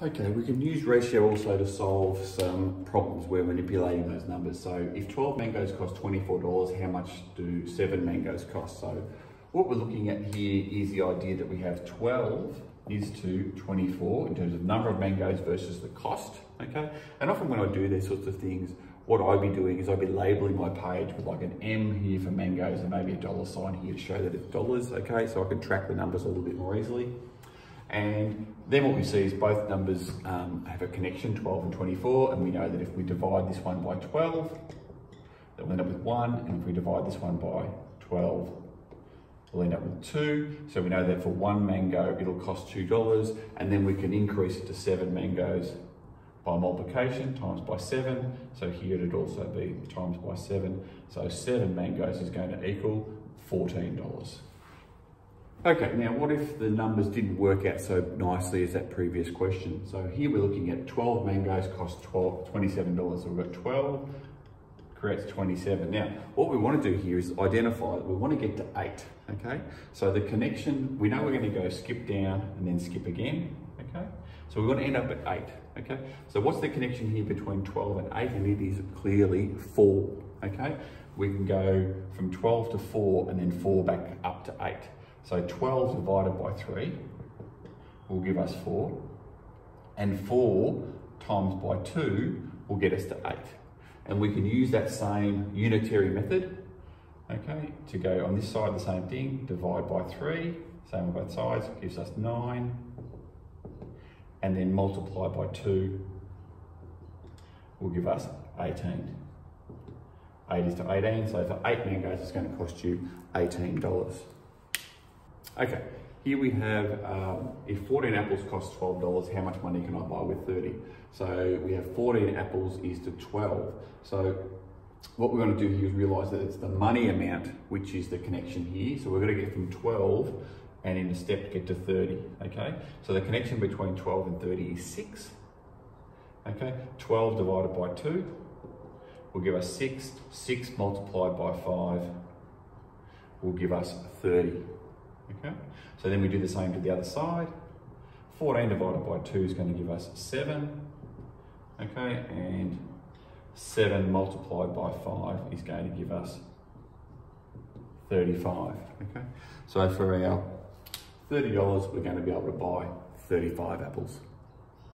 Okay, we can use ratio also to solve some problems where we're manipulating those numbers. So if 12 mangoes cost $24, how much do 7 mangoes cost? So what we're looking at here is the idea that we have 12 is to 24 in terms of number of mangoes versus the cost, okay? And often when I do these sorts of things, what I'd be doing is I'd be labeling my page with like an M here for mangoes and maybe a dollar sign here to show that it's dollars, okay? So I can track the numbers a little bit more easily. And then what we see is both numbers have a connection, 12 and 24, and we know that if we divide this one by 12, then we'll end up with 1, and if we divide this one by 12, we'll end up with 2. So we know that for 1 mango, it'll cost $2, and then we can increase it to 7 mangoes by multiplication, times by 7. So here it'd also be times by 7. So 7 mangoes is going to equal $14. Okay, now what if the numbers didn't work out so nicely as that previous question? So here we're looking at 12 mangoes cost $27. So we've got 12 creates 27. Now, what we want to do here is identify that we want to get to 8, okay? So the connection, we know we're going to go skip down and then skip again, okay? So we want to end up at 8, okay? So what's the connection here between 12 and 8? And it is clearly 4, okay? We can go from 12 to 4 and then 4 back up to 8. So 12 divided by 3 will give us 4, and 4 times by 2 will get us to 8. And we can use that same unitary method, okay, to go on this side the same thing, divide by 3, same on both sides, gives us 9, and then multiply by 2 will give us 18. 8 is to 18, so for 8 mangoes it's going to cost you $18. Okay, here we have, if 14 apples cost $12, how much money can I buy with 30? So we have 14 apples is to 12. So what we're going to do here is realise that it's the money amount which is the connection here. So we're going to get from 12 and in a step get to 30, okay? So the connection between 12 and 30 is 6, okay? 12 divided by 2 will give us 6. 6 multiplied by 5 will give us 30. Okay, so then we do the same to the other side. 14 divided by 2 is going to give us 7. Okay, and 7 multiplied by 5 is going to give us 35. Okay, so for our $30, we're going to be able to buy 35 apples.